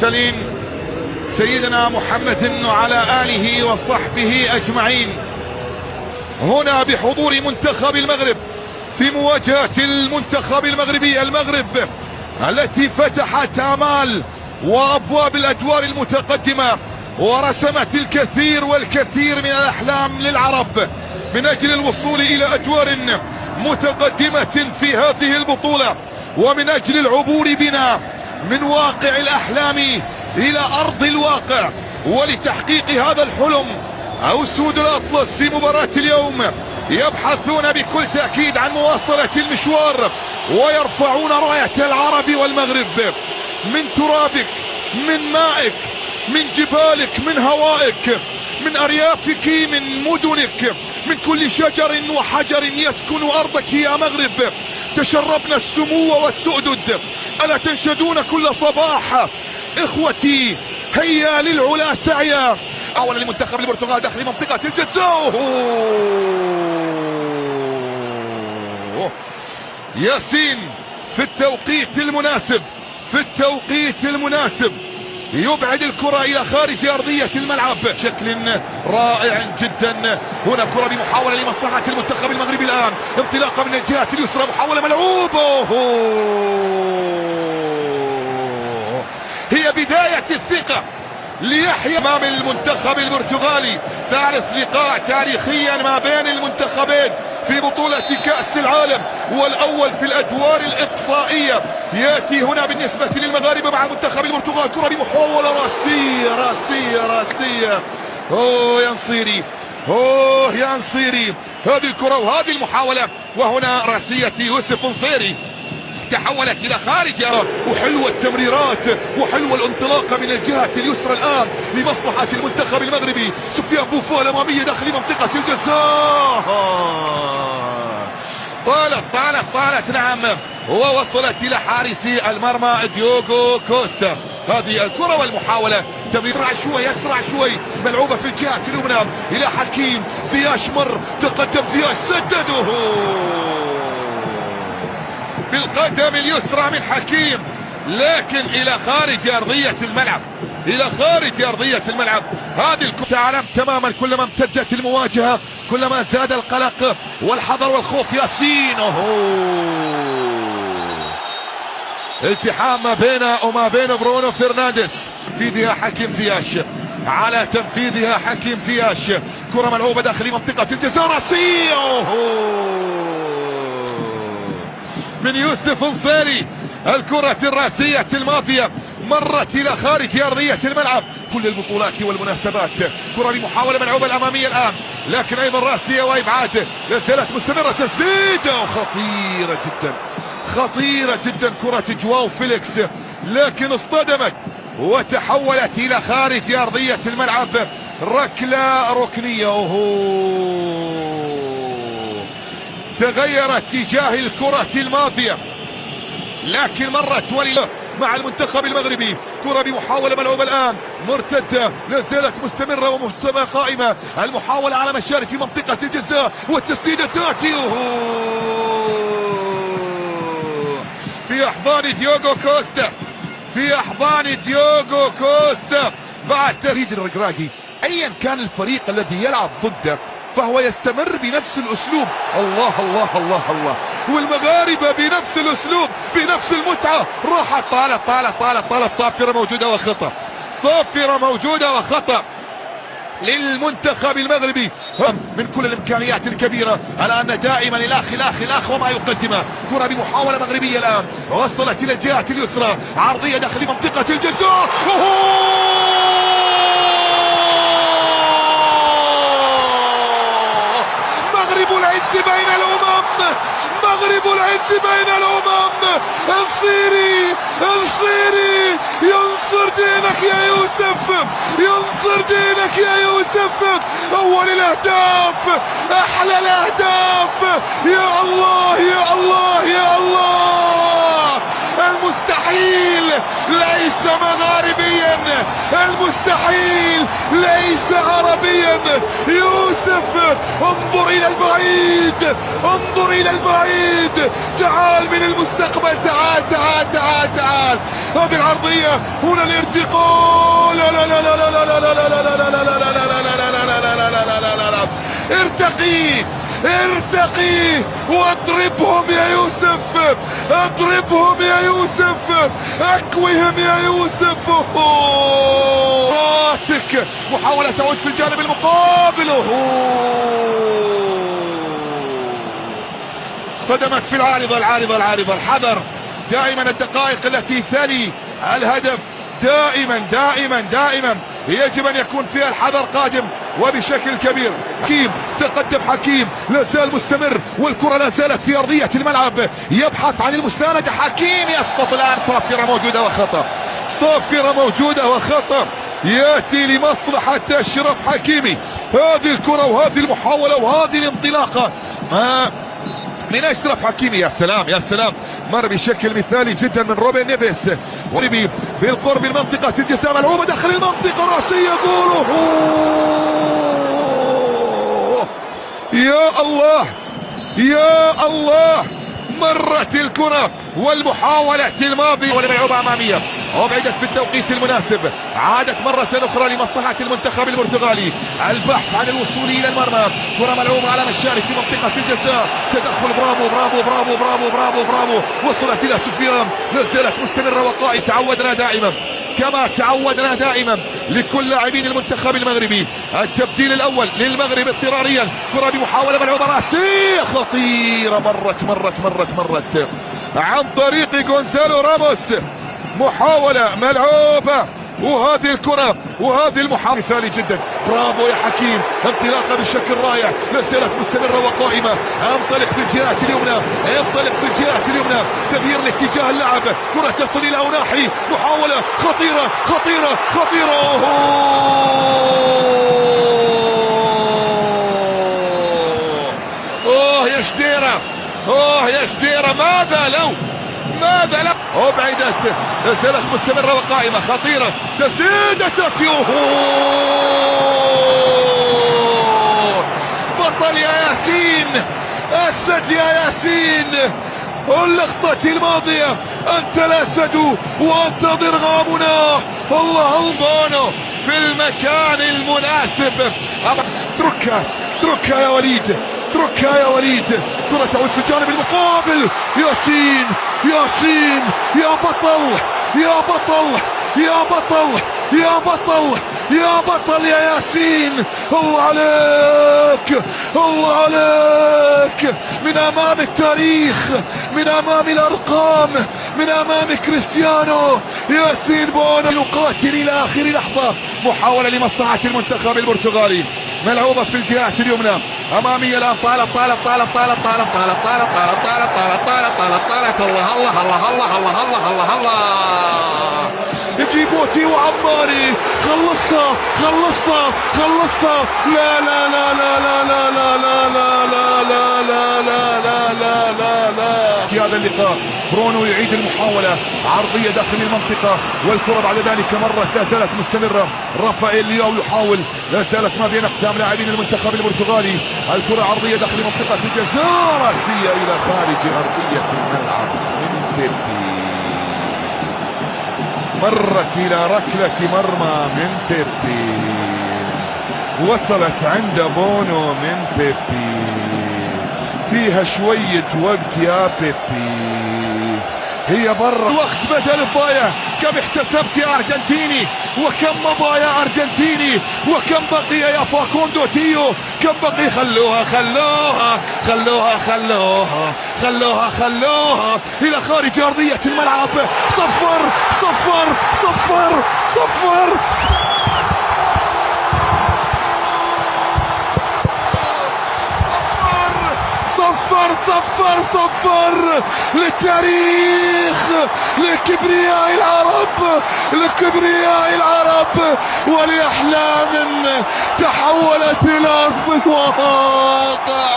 المرسلين سيدنا محمد وعلى آله وصحبه أجمعين، هنا بحضور منتخب المغرب في مواجهة المنتخب المغربي، المغرب التي فتحت آمال وأبواب الأدوار المتقدمة ورسمت الكثير والكثير من الأحلام للعرب من أجل الوصول إلى أدوار متقدمة في هذه البطولة، ومن أجل العبور بنا من واقع الأحلام إلى أرض الواقع. ولتحقيق هذا الحلم أسود الأطلس في مباراة اليوم يبحثون بكل تأكيد عن مواصلة المشوار، ويرفعون راية العرب والمغرب من ترابك، من مائك، من جبالك، من هوائك، من أريافك، من مدنك، من كل شجر وحجر يسكن أرضك يا مغرب. تشربنا السمو والسؤدد، ألا تنشدون كل صباح إخوتي هيا للعلا سعيا. أولا لمنتخب البرتغال داخل منطقة الجزاء، ياسين في التوقيت المناسب، في التوقيت المناسب يبعد الكرة إلى خارج أرضية الملعب بشكل رائع جدا. هنا كرة بمحاولة لمصلحة المنتخب المغربي الآن، انطلاقة من الجهة اليسرى، محاولة ملعوبة، هي بداية الثقة ليحيى أمام المنتخب البرتغالي. ثالث لقاء تاريخيا ما بين المنتخبين في بطولة كأس العالم، والأول في الأدوار الإقصائية يأتي هنا بالنسبة للمغاربة مع منتخب البرتغال. كرة بمحاولة راسية. أوه يا نصيري، أوه يا نصيري، هذه الكرة وهذه المحاولة، وهنا راسية يوسف نصيري تحولت الى خارج ارض. وحلوه التمريرات وحلوه الانطلاقه من الجهه اليسرى الان لمصلحه المنتخب المغربي. سفيان بوفون الاماميه داخل منطقه الجزاء، طالت نعم، ووصلت الى حارس المرمى ديوغو كوستا. هذه الكره والمحاوله تمرير يسرع شوي، ملعوبه في الجهه اليمنى الى حكيم زياش، مر تقدم زياش، سدده بالقدم اليسرى من حكيم، لكن الى خارج ارضية الملعب، الى خارج ارضية الملعب. هذه الكرة تعلم تماما كلما امتدت المواجهة كلما زاد القلق والحذر والخوف. ياسين، التحام ما بينه وما بين برونو فرنانديز، تنفيذها حكيم زياش، على تنفيذها حكيم زياش. كرة ملعوبة داخل منطقة الجزاء، راسية من يوسف نصيري. الكرة الراسية الماضية مرت إلى خارج أرضية الملعب كل البطولات والمناسبات. كرة بمحاولة ملعوبة الأمامية الآن، لكن أيضا راسية وإبعاد، لا زالت مستمرة، تسديدة خطيرة جدا كرة جواو فيليكس، لكن اصطدمت وتحولت إلى خارج أرضية الملعب. ركلة ركنية، تغير اتجاه الكرة الماضية لكن مرت مع المنتخب المغربي. كرة بمحاولة ملعوبة الآن مرتدة، لا زالت مستمرة ومستمرة قائمة. المحاولة على مشارف في منطقة الجزاء، والتسديدة تأتي في أحضان ديوغو كوستا، في أحضان ديوغو كوستا بعد تهديد الركراكي. أيا كان الفريق الذي يلعب ضده فهو يستمر بنفس الأسلوب. الله، والمغاربة بنفس الأسلوب بنفس المتعة. راحت طالت صافرة موجودة وخطأ للمنتخب المغربي من كل الإمكانيات الكبيرة. الآن دائما الأخ وما يقدمه. كرة بمحاولة مغربية الآن، وصلت إلى الجهة اليسرى، عرضية داخل منطقة الجزاء. مغرب العز بين الأمم، الصيري ينصر دينك يا يوسف، أول الأهداف، أحلى الأهداف، يا الله، المستحيل ليس مغاربيا، المستحيل ليس عربيا. يوسف انظر الى البعيد، انظر الى البعيد، تعال من المستقبل، تعال تعال تعال تعال. هذه العرضية هنا الارتقاء، لا لا لا لا لا لا لا لا لا لا لا لا لا لا، ارتقي ارتقي واضربهم يا يوسف، اضربهم يا يوسف، اكوهم يا يوسف. راسك، محاولة تعود في الجانب المقابل، اصطدمت في العارضة. الحذر دائما، الدقائق التي تلي الهدف دائما دائما دائما يجب ان يكون فيها الحذر قادم وبشكل كبير. حكيم تقدم، حكيم لا زال مستمر والكرة لا زالت في ارضية الملعب، يبحث عن المساندة. حكيم يسقط الان، صافرة موجودة وخطأ، صافرة موجودة وخطأ ياتي لمصلحة أشرف حكيمي. هذه الكرة وهذه المحاولة وهذه الانطلاقة من أشرف حكيمي، يا سلام يا سلام، مر بشكل مثالي جدا من روبن نيفيس. وربي بالقرب من منطقة الجزاء، ملعوبة داخل المنطقة، رأسية، جول. يا الله يا الله، مرت الكرة والمحاولة الماضية والملعوبة أمامية أبعدت في التوقيت المناسب، عادت مرة أخرى لمصلحة المنتخب البرتغالي. البحث عن الوصول إلى المرمى، كرة ملعوبة على مشاري في منطقة الجزاء، تدخل، برافو برافو برافو برافو برافو برافو، وصلت إلى سفيان، لا زالت مستمرة وقائي. تعودنا دائما كما تعودنا دائما لكل لاعبين المنتخب المغربي، التبديل الأول للمغرب اضطراريا، كرة بمحاولة ملعوبة رأسية خطيرة، مرت عن طريق غونزالو راموس، محاولة ملعوبة، وهذه الكرة وهذه المحاولة مثالي جدا. برافو يا حكيم، انطلاقة بشكل رائع، لا زالت مستمرة وقائمة. انطلق في الجهة اليمنى، انطلق في الجهة اليمنى، تغيير لاتجاه اللعب، كرة تصل إلى أوناحي، محاولة خطيرة خطيرة خطيرة. يا شديرة، يا شديرة، ماذا لو أبعدت، لا زالت مستمرة وقائمة، خطيرة، تسديدة تاكيو، بطل يا ياسين، أسد يا ياسين. اللقطة الماضية أنت الأسد وأنت ضرغامنا، الله البانو في المكان المناسب. اتركها يا وليد، اتركها يا وليد. كرة تعود في الجانب المقابل، ياسين ياسين، يا بطل يا بطل يا بطل يا بطل يا بطل يا ياسين، الله عليك الله عليك، من امام التاريخ، من امام الارقام، من امام كريستيانو. ياسين بونو يقاتل الى اخر لحظة. محاولة لمصلحة المنتخب البرتغالي، ملعوبة في الجهة اليمنى، امامية الان، طالت الله الله الله الله الله الله الله، جيبوتي وعماري، خلصها خلصها خلصها، لا لا لا لا لا لا لا لا لا لا لا لا لا لا لا لا. في هذا اللقاء برونو يعيد المحاولة، عرضية داخل المنطقة، والكرة بعد ذلك مرت، لا زالت مستمرة. رافائيل لياو يحاول، لا زالت ما بين اقدام لاعبين المنتخب البرتغالي، الكرة عرضية داخل منطقة الجزاء، راسية الى خارج ارضية الملعب من بيبي، مرت الى ركلة مرمى من بيبي، وصلت عند بونو من بيبي، فيها شوية وقت يا بيبي، هي برا الوقت بدل الضايع. كم احتسبت يا ارجنتيني، وكم مضى يا ارجنتيني، وكم بقي يا فاكوندو تيو، كم بقي؟ خلوها خلوها خلوها خلوها خلوها خلوها الى خارج ارضية الملعب. صفر صفر صفر صفر. صفر صفر صفر للتاريخ، لكبرياء العرب، لكبرياء العرب، ولأحلام تحولت إلى أرض الواقع.